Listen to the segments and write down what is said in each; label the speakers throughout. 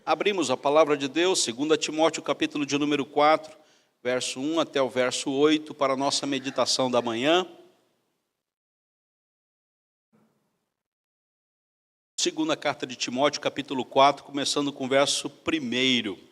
Speaker 1: Abrimos a palavra de Deus, 2 Timóteo, capítulo de número 4, verso 1 até o verso 8, para a nossa meditação da manhã. Segunda carta de Timóteo, capítulo 4, começando com o verso 1.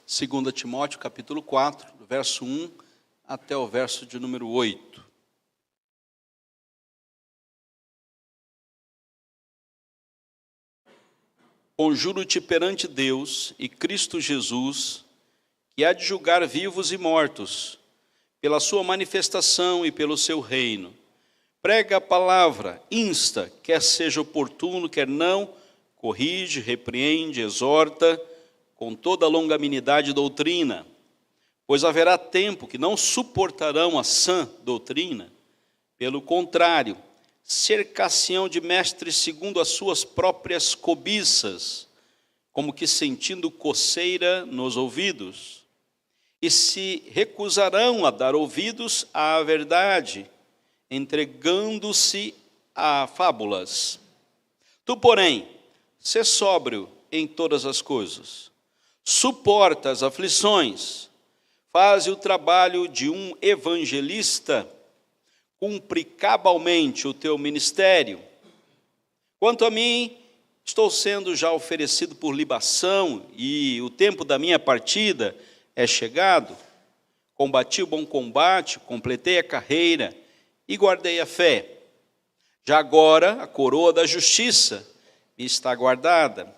Speaker 1: Segunda Timóteo, capítulo 4, do verso 1 até o verso de número 8. Conjuro-te perante Deus e Cristo Jesus, que há de julgar vivos e mortos, pela sua manifestação e pelo seu reino. Prega a palavra, insta, quer seja oportuno, quer não, corrige, repreende, exorta, com toda a longanimidade e doutrina, pois haverá tempo que não suportarão a sã doutrina, pelo contrário, cercar-se-ão de mestres segundo as suas próprias cobiças, como que sentindo coceira nos ouvidos, e se recusarão a dar ouvidos à verdade, entregando-se a fábulas. Tu, porém, sê sóbrio em todas as coisas, suporta as aflições, faz o trabalho de um evangelista, cumpre cabalmente o teu ministério. Quanto a mim, estou sendo já oferecido por libação e o tempo da minha partida é chegado. Combati o bom combate, completei a carreira e guardei a fé. Já agora a coroa da justiça me está guardada,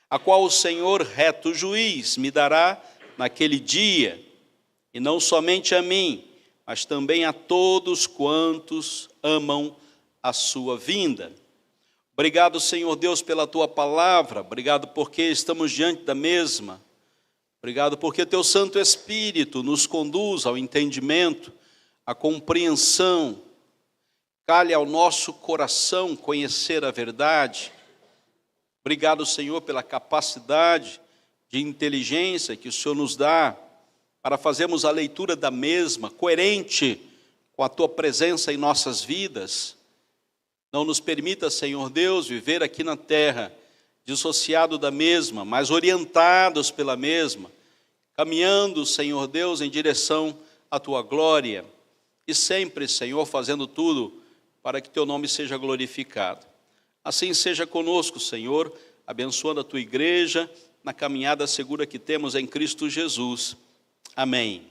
Speaker 1: a qual o Senhor, reto juiz, me dará naquele dia, e não somente a mim, mas também a todos quantos amam a sua vinda. Obrigado, Senhor Deus, pela tua palavra, obrigado porque estamos diante da mesma, obrigado porque teu Santo Espírito nos conduz ao entendimento, à compreensão, calhe ao nosso coração conhecer a verdade. Obrigado, Senhor, pela capacidade de inteligência que o Senhor nos dá para fazermos a leitura da mesma, coerente com a Tua presença em nossas vidas. Não nos permita, Senhor Deus, viver aqui na terra dissociado da mesma, mas orientados pela mesma, caminhando, Senhor Deus, em direção à Tua glória e sempre, Senhor, fazendo tudo para que Teu nome seja glorificado. Assim seja conosco, Senhor, abençoando a Tua igreja na caminhada segura que temos em Cristo Jesus. Amém.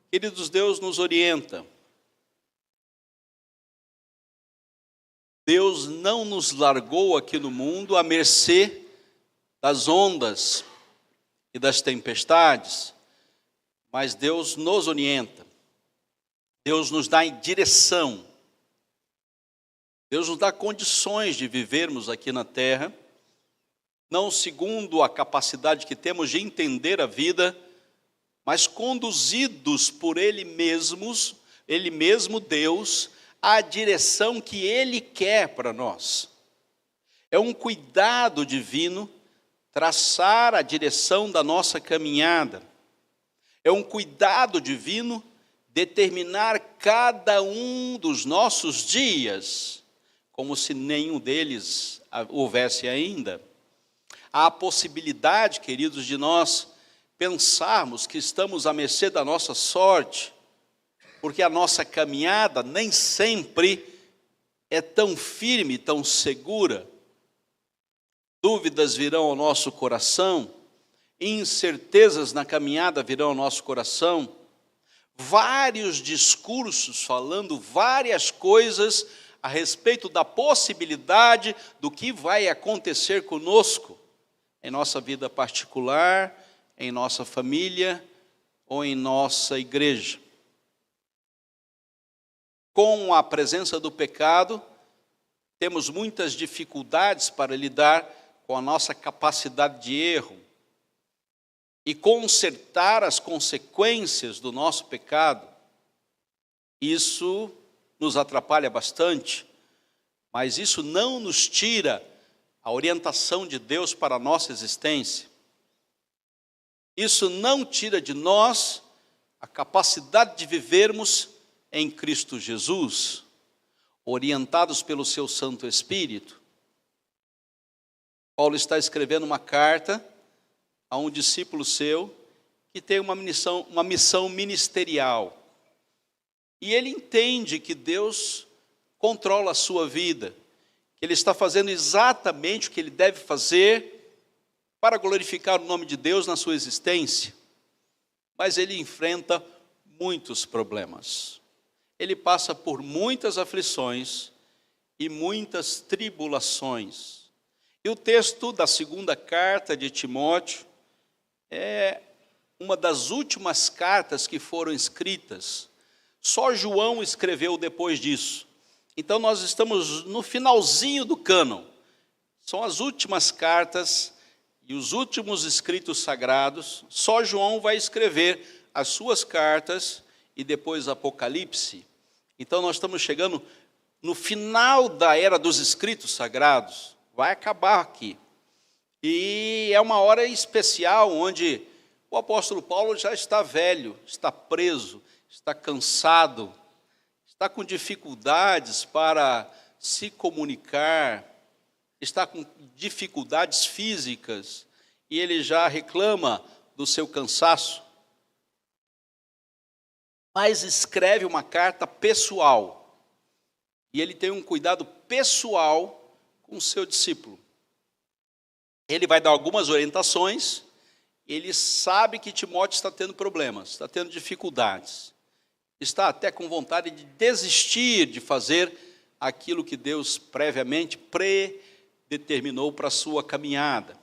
Speaker 1: Queridos, Deus nos orienta. Deus não nos largou aqui no mundo à mercê das ondas e das tempestades, mas Deus nos orienta. Deus nos dá direção. Deus nos dá condições de vivermos aqui na terra, não segundo a capacidade que temos de entender a vida, mas conduzidos por Ele mesmo, Deus, à direção que Ele quer para nós. É um cuidado divino traçar a direção da nossa caminhada. É um cuidado divino determinar cada um dos nossos dias, como se nenhum deles houvesse ainda. Há a possibilidade, queridos, de nós pensarmos que estamos à mercê da nossa sorte, porque a nossa caminhada nem sempre é tão firme, tão segura. Dúvidas virão ao nosso coração, incertezas na caminhada virão ao nosso coração, vários discursos falando várias coisas a respeito da possibilidade do que vai acontecer conosco, em nossa vida particular, em nossa família ou em nossa igreja. Com a presença do pecado, temos muitas dificuldades para lidar com a nossa capacidade de erro e consertar as consequências do nosso pecado. Isso nos atrapalha bastante, mas isso não nos tira a orientação de Deus para a nossa existência. Isso não tira de nós a capacidade de vivermos em Cristo Jesus, orientados pelo seu Santo Espírito. Paulo está escrevendo uma carta a um discípulo seu que tem uma missão ministerial. E ele entende que Deus controla a sua vida, que ele está fazendo exatamente o que ele deve fazer para glorificar o nome de Deus na sua existência. Mas ele enfrenta muitos problemas. Ele passa por muitas aflições e muitas tribulações. E o texto da segunda carta de Timóteo é uma das últimas cartas que foram escritas. Só João escreveu depois disso. Então nós estamos no finalzinho do cânon. São as últimas cartas e os últimos escritos sagrados. Só João vai escrever as suas cartas e depois Apocalipse. Então nós estamos chegando no final da era dos escritos sagrados. Vai acabar aqui. E é uma hora especial onde o apóstolo Paulo já está velho, está preso, está cansado, está com dificuldades para se comunicar, está com dificuldades físicas, e ele já reclama do seu cansaço. Mas escreve uma carta pessoal, e ele tem um cuidado pessoal com o seu discípulo. Ele vai dar algumas orientações. Ele sabe que Timóteo está tendo problemas, está tendo dificuldades, está até com vontade de desistir de fazer aquilo que Deus previamente predeterminou para a sua caminhada,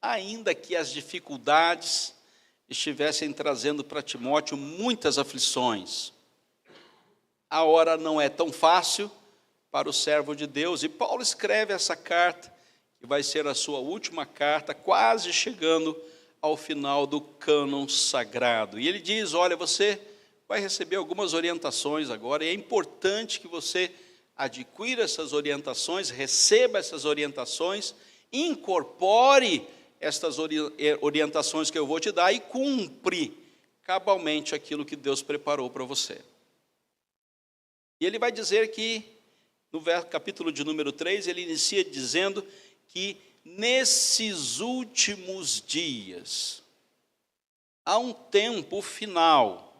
Speaker 1: ainda que as dificuldades estivessem trazendo para Timóteo muitas aflições. A hora não é tão fácil para o servo de Deus, e Paulo escreve essa carta, que vai ser a sua última carta, quase chegando ao final do cânon sagrado. E ele diz, olha, você vai receber algumas orientações agora, e é importante que você adquira essas orientações, receba essas orientações, incorpore estas orientações que eu vou te dar e cumpre cabalmente aquilo que Deus preparou para você. E ele vai dizer que, no capítulo de número 3, ele inicia dizendo que nesses últimos dias há um tempo final.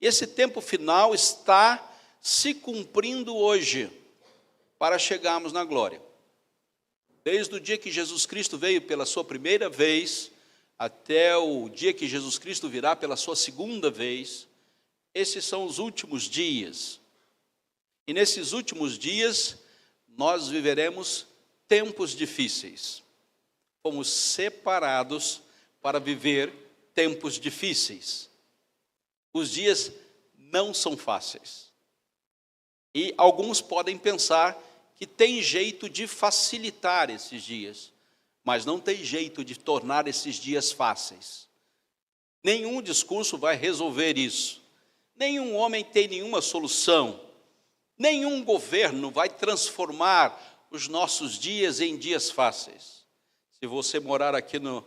Speaker 1: Esse tempo final está se cumprindo hoje para chegarmos na glória. Desde o dia que Jesus Cristo veio pela sua primeira vez até o dia que Jesus Cristo virá pela sua segunda vez, esses são os últimos dias. E nesses últimos dias nós viveremos tempos difíceis. Fomos separados para viver tempos difíceis. Os dias não são fáceis. E alguns podem pensar que tem jeito de facilitar esses dias, mas não tem jeito de tornar esses dias fáceis. Nenhum discurso vai resolver isso. Nenhum homem tem nenhuma solução. Nenhum governo vai transformar os nossos dias em dias fáceis. Se você morar aqui no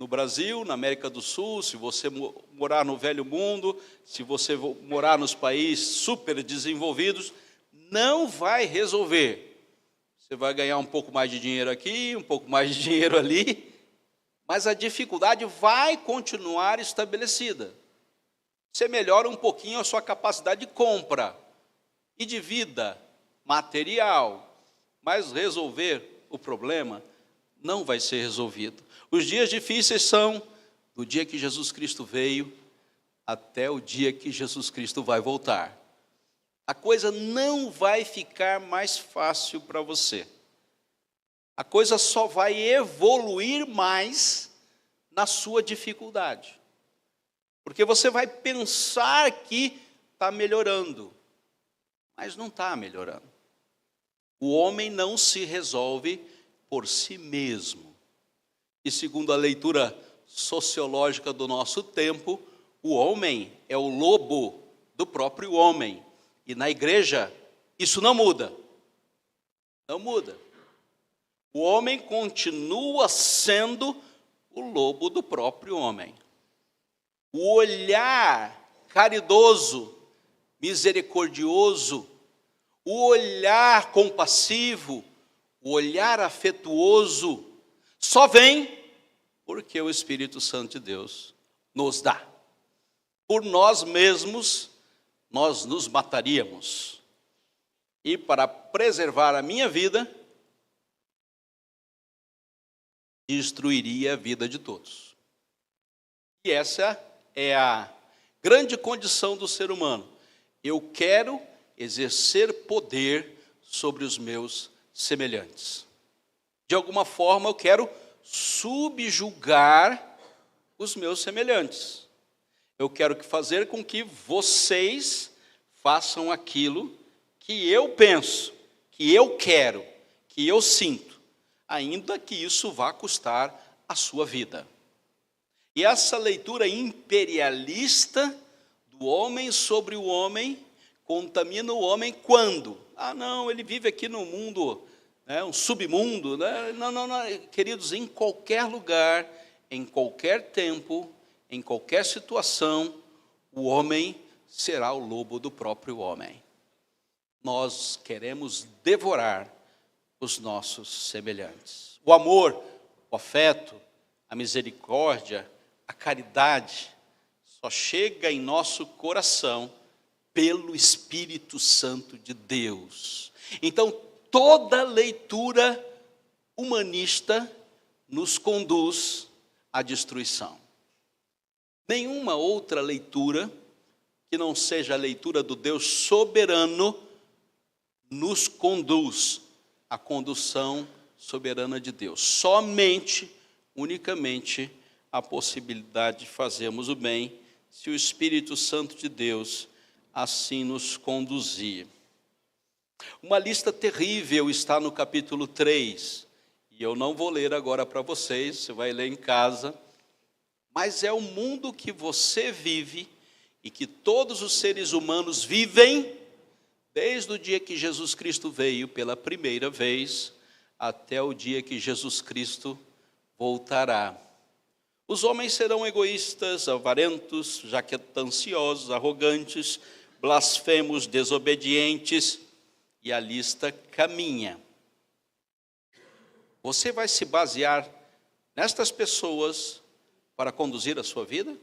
Speaker 1: Brasil, na América do Sul, se você morar no Velho Mundo, se você morar nos países super desenvolvidos, não vai resolver. Você vai ganhar um pouco mais de dinheiro aqui, um pouco mais de dinheiro ali, mas a dificuldade vai continuar estabelecida. Você melhora um pouquinho a sua capacidade de compra e de vida material, mas resolver o problema não vai ser resolvido. Os dias difíceis são do dia que Jesus Cristo veio até o dia que Jesus Cristo vai voltar. A coisa não vai ficar mais fácil para você. A coisa só vai evoluir mais na sua dificuldade. Porque você vai pensar que está melhorando, mas não está melhorando. O homem não se resolve por si mesmo. E segundo a leitura sociológica do nosso tempo, o homem é o lobo do próprio homem. E na igreja, isso não muda. Não muda. O homem continua sendo o lobo do próprio homem. o olhar caridoso, misericordioso, o olhar compassivo, o olhar afetuoso, só vem porque o Espírito Santo de Deus nos dá. Por nós mesmos, nós nos mataríamos. E para preservar a minha vida, destruiria a vida de todos. E essa é a grande condição do ser humano. Eu quero exercer poder sobre os meus semelhantes. De alguma forma, eu quero subjugar os meus semelhantes. Eu quero fazer com que vocês façam aquilo que eu penso, que eu quero, que eu sinto, ainda que isso vá custar a sua vida. E essa leitura imperialista do homem sobre o homem contamina o homem quando? Não, ele vive aqui no mundo, um submundo. Não, queridos, em qualquer lugar, em qualquer tempo, em qualquer situação, o homem será o lobo do próprio homem. Nós queremos devorar os nossos semelhantes. O amor, o afeto, a misericórdia, a caridade, só chega em nosso coração pelo Espírito Santo de Deus. Então, toda leitura humanista nos conduz à destruição. Nenhuma outra leitura, que não seja a leitura do Deus soberano, nos conduz à condução soberana de Deus. Somente, unicamente, a possibilidade de fazermos o bem, se o Espírito Santo de Deus assim nos conduzir. Uma lista terrível está no capítulo 3, e eu não vou ler agora para vocês, você vai ler em casa, mas é o mundo que você vive e que todos os seres humanos vivem desde o dia que Jesus Cristo veio pela primeira vez até o dia que Jesus Cristo voltará. Os homens serão egoístas, avarentos, jactanciosos, arrogantes, blasfemos, desobedientes, e a lista caminha. Você vai se basear nestas pessoas para conduzir a sua vida?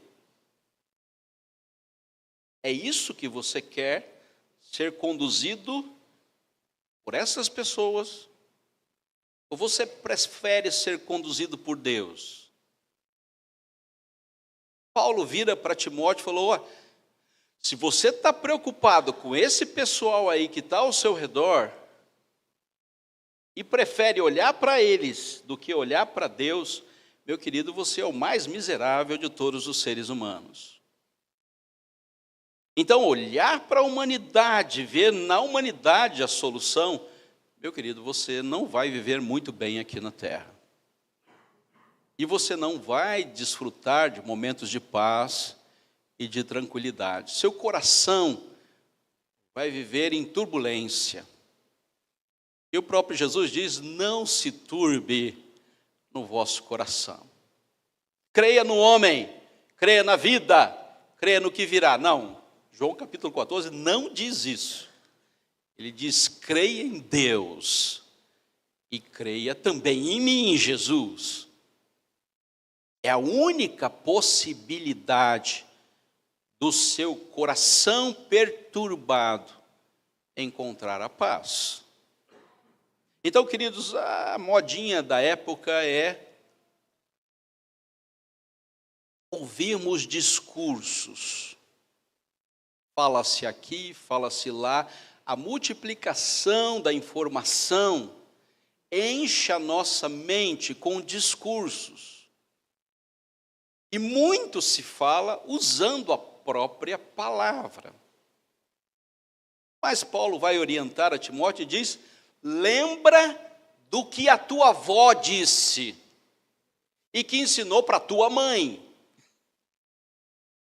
Speaker 1: É isso que você quer? Ser conduzido por essas pessoas? Ou você prefere ser conduzido por Deus? Paulo vira para Timóteo e falou: se você está preocupado com esse pessoal aí que está ao seu redor e prefere olhar para eles do que olhar para Deus, meu querido, você é o mais miserável de todos os seres humanos. Então, olhar para a humanidade, ver na humanidade a solução, meu querido, você não vai viver muito bem aqui na terra. E você não vai desfrutar de momentos de paz e de tranquilidade. Seu coração vai viver em turbulência. E o próprio Jesus diz: não se turbe no vosso coração. Creia no homem, creia na vida, creia no que virá. Não. João capítulo 14 não diz isso. Ele diz: creia em Deus e creia também em mim, em Jesus. É a única possibilidade do seu coração perturbado encontrar a paz. Então, queridos, a modinha da época é ouvirmos discursos. Fala-se aqui, fala-se lá. A multiplicação da informação enche a nossa mente com discursos. E muito se fala usando a própria palavra. Mas Paulo vai orientar a Timóteo e diz: lembra do que a tua avó disse e que ensinou para a tua mãe.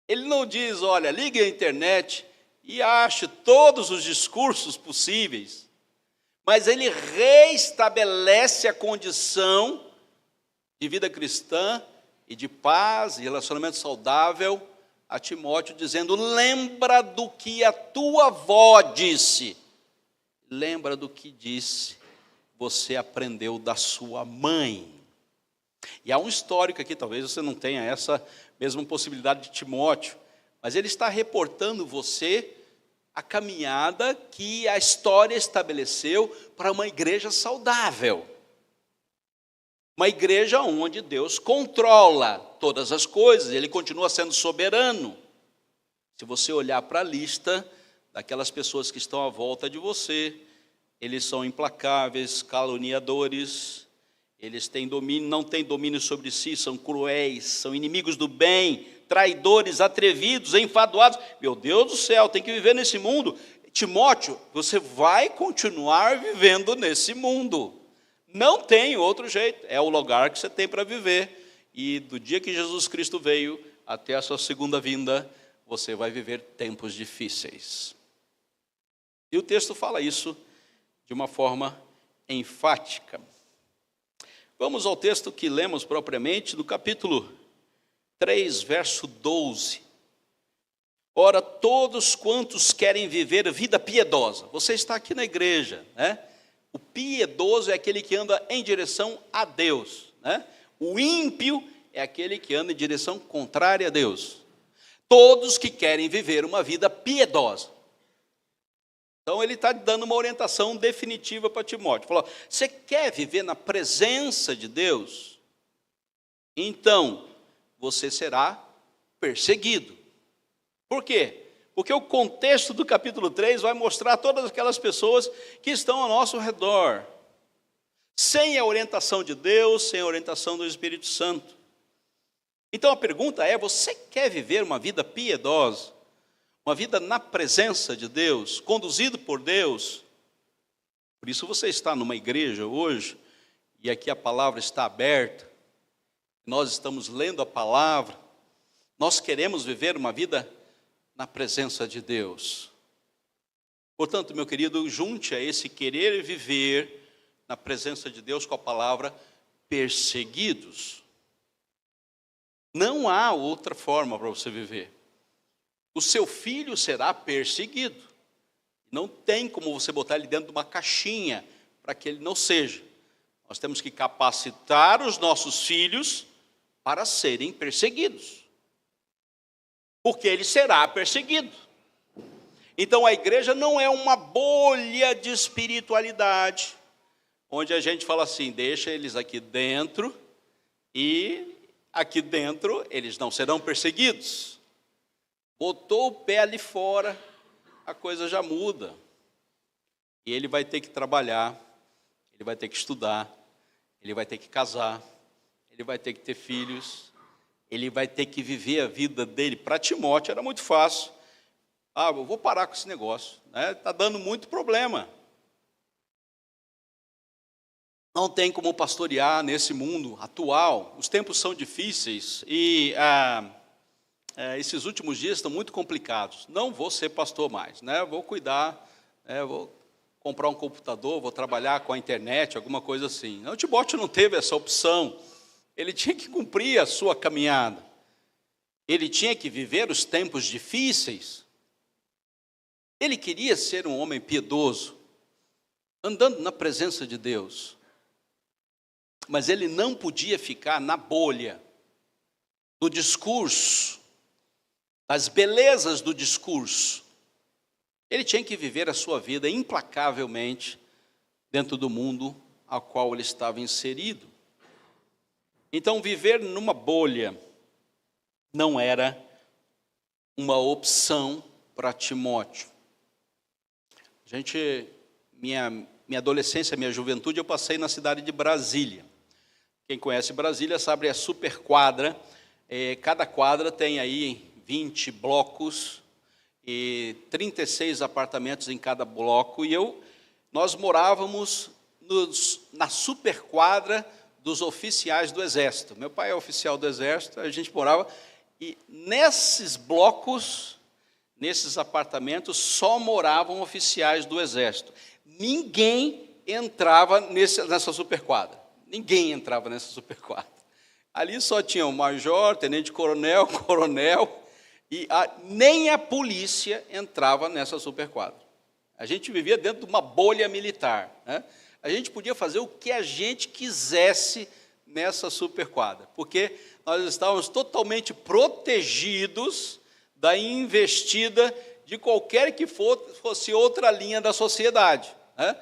Speaker 1: Ele não diz: olha, ligue a internet e ache todos os discursos possíveis, mas ele reestabelece a condição de vida cristã e de paz e relacionamento saudável a Timóteo, dizendo: lembra do que a tua avó disse. Lembra do que disse, você aprendeu da sua mãe. E há um histórico aqui, talvez você não tenha essa mesma possibilidade de Timóteo, mas ele está reportando você a caminhada que a história estabeleceu para uma igreja saudável. Uma igreja onde Deus controla todas as coisas, Ele continua sendo soberano. Se você olhar para a lista daquelas pessoas que estão à volta de você, eles são implacáveis, caluniadores, eles têm domínio, não têm domínio sobre si, são cruéis, são inimigos do bem, traidores, atrevidos, enfadoados. Meu Deus do céu, tem que viver nesse mundo. Timóteo, você vai continuar vivendo nesse mundo. Não tem outro jeito, é o lugar que você tem para viver. E do dia que Jesus Cristo veio até a sua segunda vinda, você vai viver tempos difíceis. E o texto fala isso de uma forma enfática. Vamos ao texto que lemos propriamente, do capítulo 3, verso 12. Ora, todos quantos querem viver vida piedosa, você está aqui na igreja, né? O piedoso é aquele que anda em direção a Deus, né? O ímpio é aquele que anda em direção contrária a Deus. Todos que querem viver uma vida piedosa. Então ele está dando uma orientação definitiva para Timóteo. Falou: você quer viver na presença de Deus? Então você será perseguido. Por quê? Porque o contexto do capítulo 3 vai mostrar todas aquelas pessoas que estão ao nosso redor, sem a orientação de Deus, sem a orientação do Espírito Santo. Então a pergunta é: você quer viver uma vida piedosa, uma vida na presença de Deus, conduzido por Deus? Por isso você está numa igreja hoje, e aqui a palavra está aberta, nós estamos lendo a palavra, nós queremos viver uma vida na presença de Deus. Portanto, meu querido, junte a esse querer viver na presença de Deus com a palavra perseguidos. Não há outra forma para você viver. O seu filho será perseguido. Não tem como você botar ele dentro de uma caixinha para que ele não seja. Nós temos que capacitar os nossos filhos para serem perseguidos, porque ele será perseguido. Então a igreja não é uma bolha de espiritualidade, onde a gente fala assim: deixa eles aqui dentro, e aqui dentro eles não serão perseguidos. Botou o pé ali fora, a coisa já muda. E ele vai ter que trabalhar, ele vai ter que estudar, ele vai ter que casar, ele vai ter que ter filhos, ele vai ter que viver a vida dele. Para Timóteo era muito fácil. Eu vou parar com esse negócio, né? Está dando muito problema. Não tem como pastorear nesse mundo atual. Os tempos são difíceis e esses últimos dias estão muito complicados. Não vou ser pastor mais, né? Vou cuidar, vou comprar um computador, vou trabalhar com a internet, alguma coisa assim. Não, Timóteo não teve essa opção. Ele tinha que cumprir a sua caminhada. Ele tinha que viver os tempos difíceis. Ele queria ser um homem piedoso, andando na presença de Deus. Mas ele não podia ficar na bolha do discurso, das belezas do discurso. Ele tinha que viver a sua vida implacavelmente dentro do mundo ao qual ele estava inserido. Então, viver numa bolha não era uma opção para Timóteo. Minha adolescência, minha juventude, eu passei na cidade de Brasília. Quem conhece Brasília sabe a super quadra. Cada quadra tem aí 20 blocos e 36 apartamentos em cada bloco. E nós morávamos na super quadra dos oficiais do Exército. Meu pai é oficial do Exército, a gente morava, e nesses blocos, nesses apartamentos, só moravam oficiais do Exército. Ninguém entrava nessa superquadra. Ninguém entrava nessa superquadra. Ali só tinha o major, tenente-coronel, coronel, E nem a polícia entrava nessa superquadra. A gente vivia dentro de uma bolha militar, né? A gente podia fazer o que a gente quisesse nessa superquadra, porque nós estávamos totalmente protegidos da investida de qualquer que fosse outra linha da sociedade, né?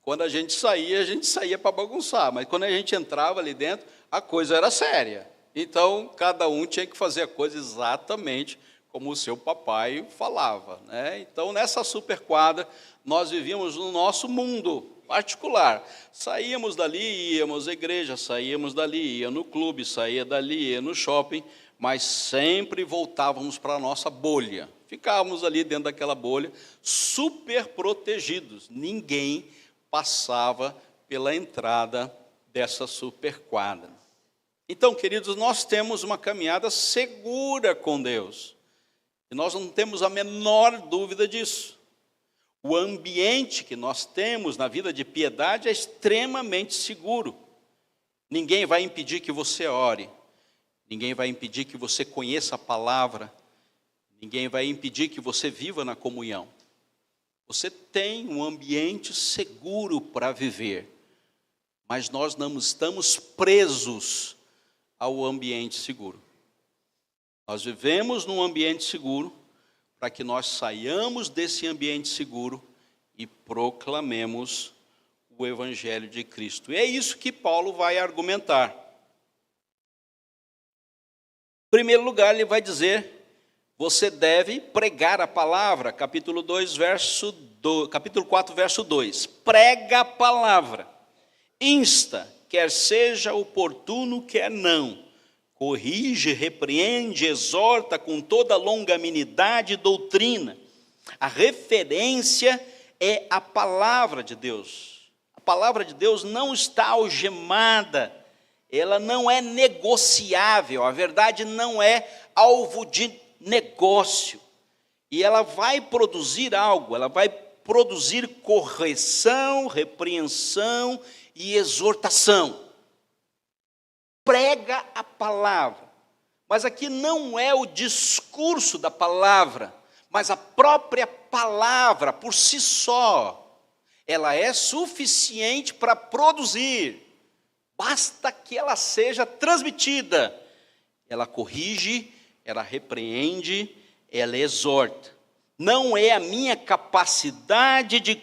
Speaker 1: Quando a gente saía para bagunçar, mas quando a gente entrava ali dentro, a coisa era séria. Então, cada um tinha que fazer a coisa exatamente como o seu papai falava, né? Então, nessa superquadra, nós vivíamos no nosso mundo particular. Saíamos dali, íamos à igreja, saíamos dali, ia no clube, saía dali, ia no shopping, mas sempre voltávamos para a nossa bolha. Ficávamos ali dentro daquela bolha, super protegidos. Ninguém passava pela entrada dessa superquadra. Então, queridos, nós temos uma caminhada segura com Deus. E nós não temos a menor dúvida disso. O ambiente que nós temos na vida de piedade é extremamente seguro. Ninguém vai impedir que você ore. Ninguém vai impedir que você conheça a palavra. Ninguém vai impedir que você viva na comunhão. Você tem um ambiente seguro para viver. Mas nós não estamos presos ao ambiente seguro. Nós vivemos num ambiente seguro para que nós saiamos desse ambiente seguro e proclamemos o Evangelho de Cristo. E é isso que Paulo vai argumentar. Em primeiro lugar, ele vai dizer, você deve pregar a palavra, capítulo 4, verso 2. Prega a palavra, insta, quer seja oportuno, quer não. Corrige, repreende, exorta com toda longanimidade e doutrina. A referência é a palavra de Deus. A palavra de Deus não está algemada, ela não é negociável, a verdade não é alvo de negócio. E ela vai produzir algo, ela vai produzir correção, repreensão e exortação. Prega a palavra, mas aqui não é o discurso da palavra, mas a própria palavra por si só, ela é suficiente para produzir, basta que ela seja transmitida, ela corrige, ela repreende, ela exorta. Não é a minha capacidade de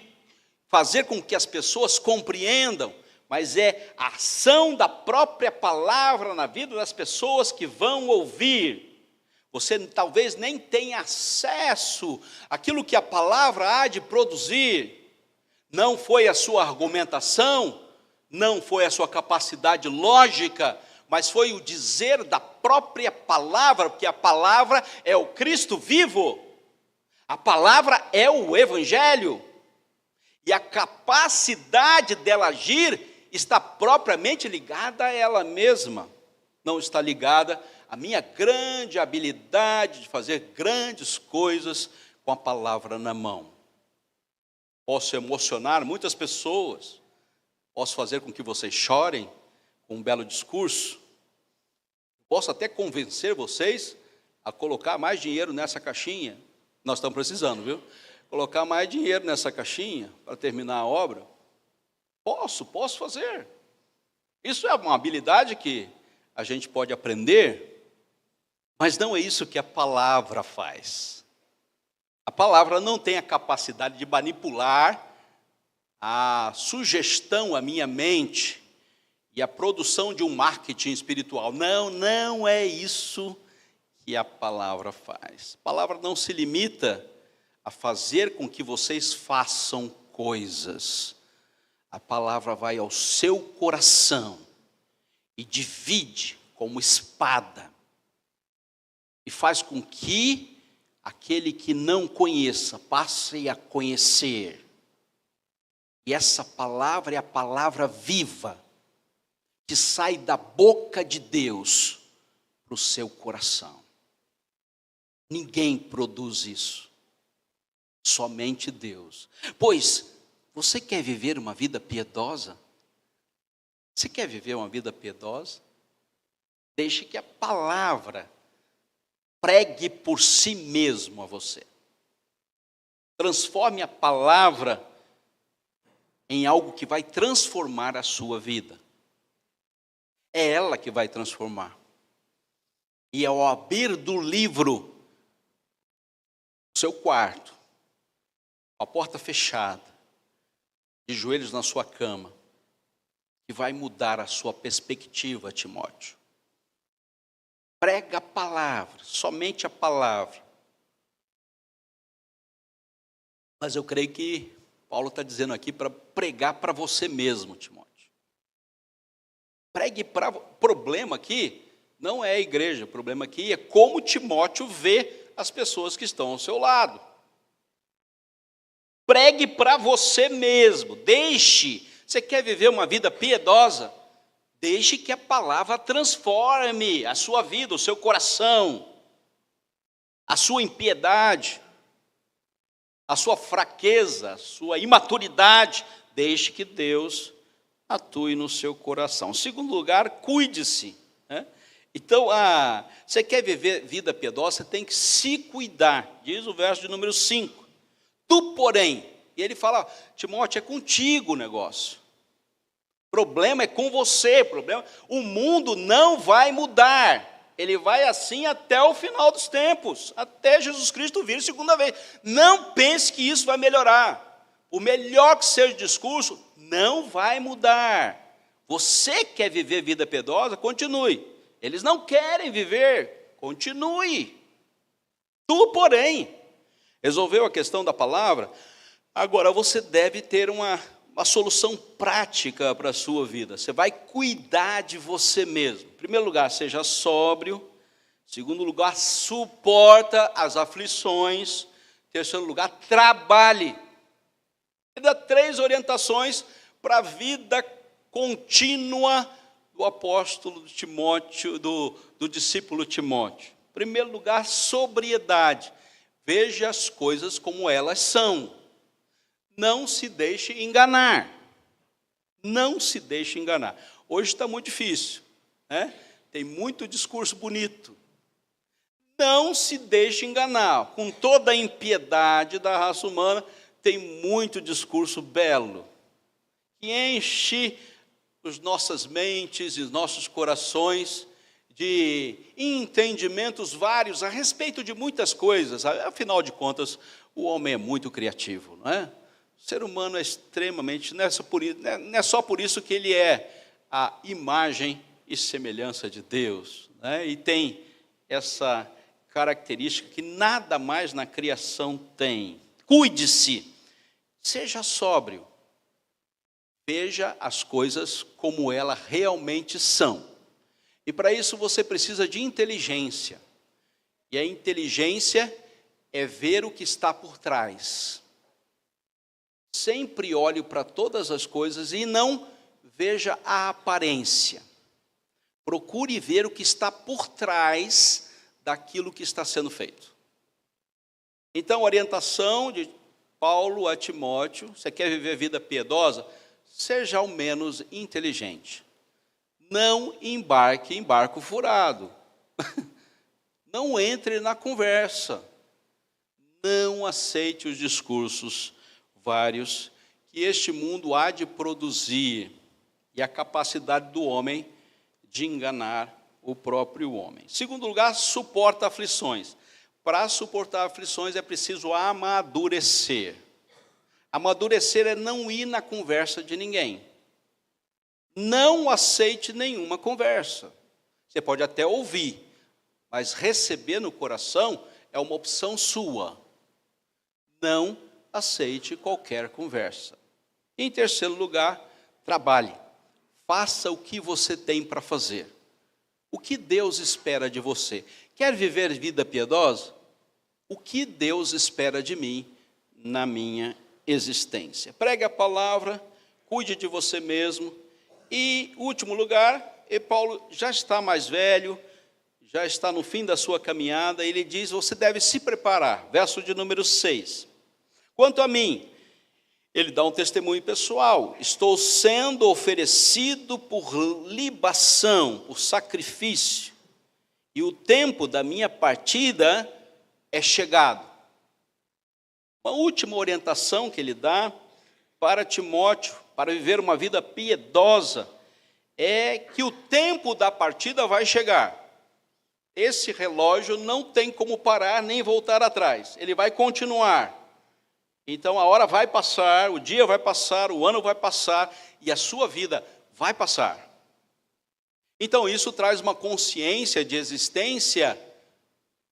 Speaker 1: fazer com que as pessoas compreendam, mas é a ação da própria palavra na vida das pessoas que vão ouvir. Você talvez nem tenha acesso àquilo que a palavra há de produzir. Não foi a sua argumentação, não foi a sua capacidade lógica, mas foi o dizer da própria palavra, porque a palavra é o Cristo vivo. A palavra é o Evangelho. E a capacidade dela agir está propriamente ligada a ela mesma, não está ligada à minha grande habilidade de fazer grandes coisas com a palavra na mão. Posso emocionar muitas pessoas, posso fazer com que vocês chorem com um belo discurso, posso até convencer vocês a colocar mais dinheiro nessa caixinha, nós estamos precisando, viu? Colocar mais dinheiro nessa caixinha para terminar a obra. Posso fazer. Isso é uma habilidade que a gente pode aprender, mas não é isso que a palavra faz. A palavra não tem a capacidade de manipular a sugestão à minha mente e a produção de um marketing espiritual. Não é isso que a palavra faz. A palavra não se limita a fazer com que vocês façam coisas. A palavra vai ao seu coração e divide como espada e faz com que aquele que não conheça passe a conhecer. E essa palavra é a palavra viva que sai da boca de Deus para o seu coração. Ninguém produz isso, somente Deus. Pois você quer viver uma vida piedosa? Você quer viver uma vida piedosa? Deixe que a palavra pregue por si mesmo a você. Transforme a palavra em algo que vai transformar a sua vida. É ela que vai transformar. E ao abrir do livro, no seu quarto, com a porta fechada, de joelhos na sua cama, que vai mudar a sua perspectiva, Timóteo. Prega a palavra, somente a palavra. Mas eu creio que Paulo está dizendo aqui para pregar para você mesmo, Timóteo. Pregue para... O problema aqui não é a igreja, o problema aqui é como Timóteo vê as pessoas que estão ao seu lado. Pregue para você mesmo, deixe. Você quer viver uma vida piedosa? Deixe que a palavra transforme a sua vida, o seu coração, a sua impiedade, a sua fraqueza, a sua imaturidade. Deixe que Deus atue no seu coração. Em segundo lugar, cuide-se. Né? Então, você quer viver vida piedosa, você tem que se cuidar. Diz o verso de número 5. Tu, porém, e ele fala, Timóteo, é contigo o negócio. O problema é com você, o mundo não vai mudar. Ele vai assim até o final dos tempos, até Jesus Cristo vir segunda vez. Não pense que isso vai melhorar. O melhor que seja o discurso, não vai mudar. Você quer viver vida piedosa? Continue. Eles não querem viver, continue. Tu, porém, resolveu a questão da palavra, agora você deve ter uma solução prática para a sua vida. Você vai cuidar de você mesmo. Em primeiro lugar, seja sóbrio. Em segundo lugar, suporta as aflições. Em terceiro lugar, trabalhe. Ele dá 3 orientações para a vida contínua do apóstolo Timóteo, do discípulo Timóteo. Em primeiro lugar, sobriedade. Veja as coisas como elas são. Não se deixe enganar. Não se deixe enganar. Hoje está muito difícil, né? Tem muito discurso bonito. Não se deixe enganar. Com toda a impiedade da raça humana, tem muito discurso belo, que enche as nossas mentes e os nossos corações de entendimentos vários a respeito de muitas coisas. Afinal de contas, o homem é muito criativo, não é? O ser humano é extremamente, não é só por isso que ele é a imagem e semelhança de Deus, né? E tem essa característica que nada mais na criação tem. Cuide-se, seja sóbrio, veja as coisas como elas realmente são. E para isso você precisa de inteligência. E a inteligência é ver o que está por trás. Sempre olhe para todas as coisas e não veja a aparência. Procure ver o que está por trás daquilo que está sendo feito. Então, a orientação de Paulo a Timóteo, você quer viver vida piedosa? Seja ao menos inteligente. Não embarque em barco furado. Não entre na conversa. Não aceite os discursos vários que este mundo há de produzir e a capacidade do homem de enganar o próprio homem. Em segundo lugar, suporta aflições. Para suportar aflições é preciso amadurecer. Amadurecer é não ir na conversa de ninguém. Não aceite nenhuma conversa. Você pode até ouvir, mas receber no coração é uma opção sua. Não aceite qualquer conversa. Em terceiro lugar, trabalhe. Faça o que você tem para fazer. O que Deus espera de você? Quer viver vida piedosa? O que Deus espera de mim na minha existência? Pregue a palavra, cuide de você mesmo. E, último lugar, Paulo já está mais velho, já está no fim da sua caminhada, ele diz, você deve se preparar. Verso de número 6. Quanto a mim, ele dá um testemunho pessoal. Estou sendo oferecido por libação, por sacrifício. e o tempo da minha partida é chegado. Uma última orientação que ele dá para Timóteo, para viver uma vida piedosa, é que o tempo da partida vai chegar. Esse relógio não tem como parar nem voltar atrás, ele vai continuar. Então a hora vai passar, o dia vai passar, o ano vai passar e a sua vida vai passar. Então isso traz uma consciência de existência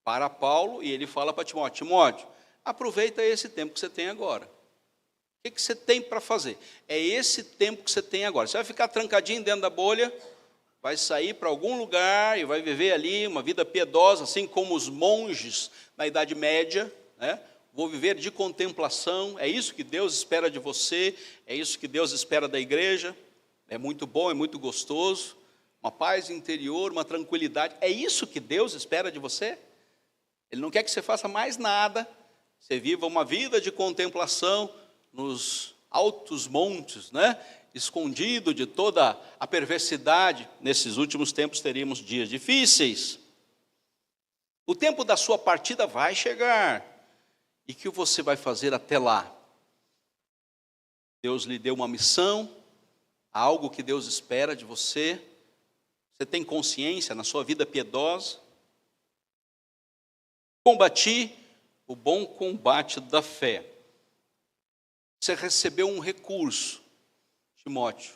Speaker 1: para Paulo, e ele fala para Timóteo: Timóteo, aproveita esse tempo que você tem agora. O que você tem para fazer? É esse tempo que você tem agora. Você vai ficar trancadinho dentro da bolha, vai sair para algum lugar e vai viver ali uma vida piedosa, assim como os monges na Idade Média, né? Vou viver de contemplação. É isso que Deus espera de você, é isso que Deus espera da igreja. É muito bom, é muito gostoso, uma paz interior, uma tranquilidade. É isso que Deus espera de você. Ele não quer que você faça mais nada, você viva uma vida de contemplação nos altos montes, né? Escondido de toda a perversidade. Nesses últimos tempos teríamos dias difíceis. O tempo da sua partida vai chegar. E o que você vai fazer até lá? Deus lhe deu uma missão, algo que Deus espera de você. Você tem consciência na sua vida piedosa? Combati o bom combate da fé. Você recebeu um recurso, Timóteo,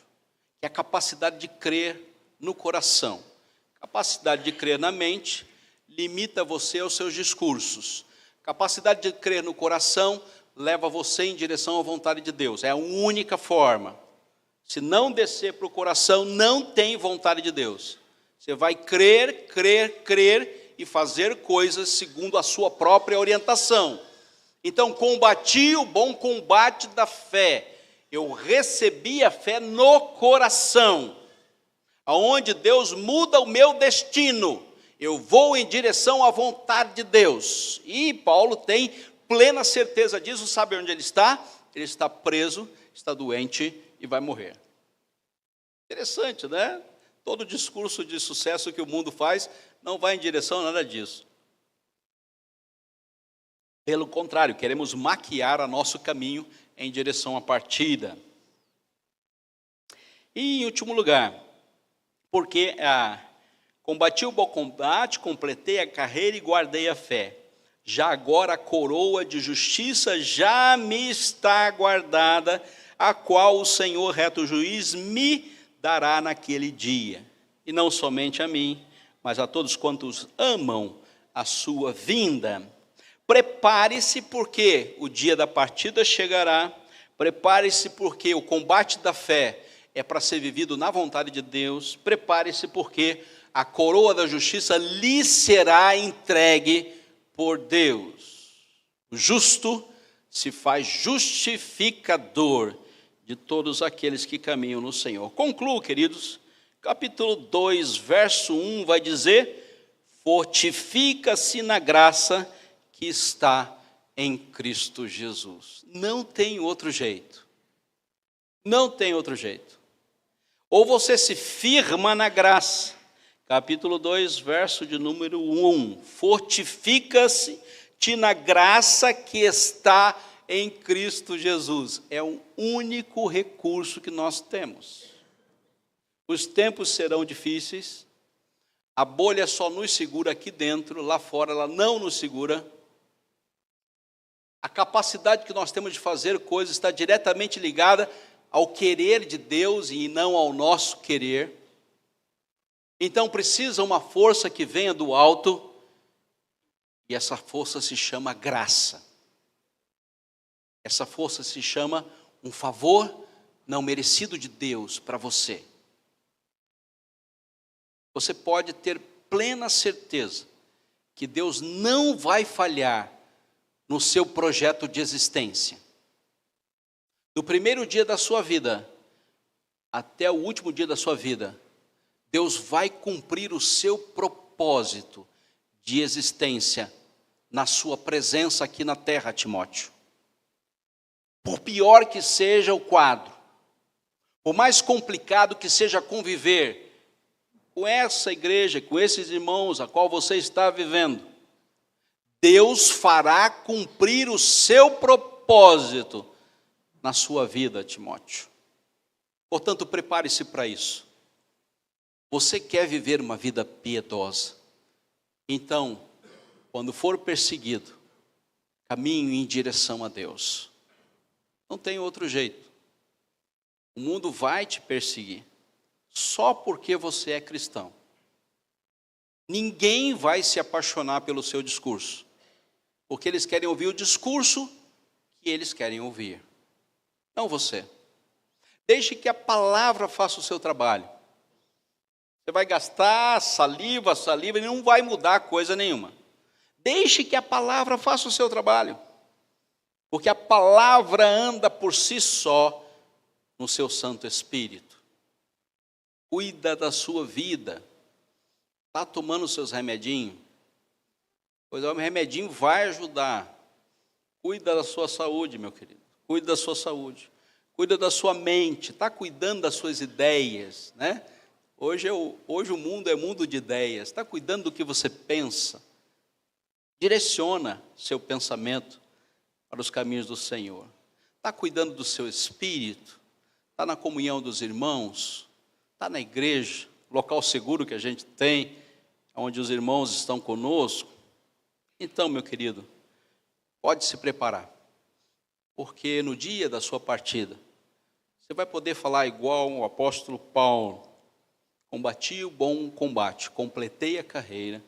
Speaker 1: que é a capacidade de crer no coração. Capacidade de crer na mente limita você aos seus discursos. Capacidade de crer no coração leva você em direção à vontade de Deus. É a única forma. Se não descer para o coração, não tem vontade de Deus. Você vai crer, crer, crer e fazer coisas segundo a sua própria orientação. Então, combati o bom combate da fé. Eu recebi a fé no coração, aonde Deus muda o meu destino. Eu vou em direção à vontade de Deus. E Paulo tem plena certeza disso. Sabe onde ele está? Ele está preso, está doente e vai morrer. Interessante, né? Todo discurso de sucesso que o mundo faz não vai em direção a nada disso. Pelo contrário, queremos maquiar o nosso caminho em direção à partida. E em último lugar, porque combati o bom combate, completei a carreira e guardei a fé. Já agora a coroa de justiça já me está guardada, a qual o Senhor reto juiz me dará naquele dia. E não somente a mim, mas a todos quantos amam a sua vinda. Prepare-se, porque o dia da partida chegará. Prepare-se, porque o combate da fé é para ser vivido na vontade de Deus. Prepare-se, porque a coroa da justiça lhe será entregue por Deus. O justo se faz justificador de todos aqueles que caminham no Senhor. Concluo, queridos, capítulo 2, verso 1 vai dizer: fortifica-se na graça que está em Cristo Jesus. Não tem outro jeito. Não tem outro jeito. Ou você se firma na graça. Capítulo 2, verso de número 1. Fortifica-se na graça que está em Cristo Jesus. É o único recurso que nós temos. Os tempos serão difíceis. A bolha só nos segura aqui dentro, lá fora ela não nos segura. A capacidade que nós temos de fazer coisas está diretamente ligada ao querer de Deus e não ao nosso querer. Então precisa uma força que venha do alto, e essa força se chama graça. Essa força se chama um favor não merecido de Deus para você. Você pode ter plena certeza que Deus não vai falhar no seu projeto de existência. Do primeiro dia da sua vida até o último dia da sua vida, Deus vai cumprir o seu propósito de existência na sua presença aqui na terra, Timóteo. Por pior que seja o quadro, por mais complicado que seja conviver com essa igreja, com esses irmãos a qual você está vivendo, Deus fará cumprir o seu propósito na sua vida, Timóteo. Portanto, prepare-se para isso. Você quer viver uma vida piedosa? Então, quando for perseguido, caminhe em direção a Deus. Não tem outro jeito. O mundo vai te perseguir, só porque você é cristão. Ninguém vai se apaixonar pelo seu discurso, porque eles querem ouvir o discurso que eles querem ouvir. Não você. Deixe que a palavra faça o seu trabalho. Você vai gastar saliva e não vai mudar coisa nenhuma. Deixe que a palavra faça o seu trabalho. Porque a palavra anda por si só no seu Santo Espírito. Cuida da sua vida. Está tomando os seus remedinhos? Pois o remedinho vai ajudar. Cuida da sua saúde, meu querido. Cuida da sua saúde. Cuida da sua mente. Está cuidando das suas ideias, né? Hoje o mundo é mundo de ideias. Está cuidando do que você pensa. Direciona seu pensamento para os caminhos do Senhor. Está cuidando do seu espírito. Está na comunhão dos irmãos. Está na igreja, local seguro que a gente tem, onde os irmãos estão conosco. Então, meu querido, pode se preparar. Porque no dia da sua partida, você vai poder falar igual o apóstolo Paulo. Combati o bom combate, completei a carreira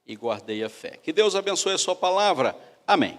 Speaker 1: e guardei a fé. Que Deus abençoe a sua palavra. Amém.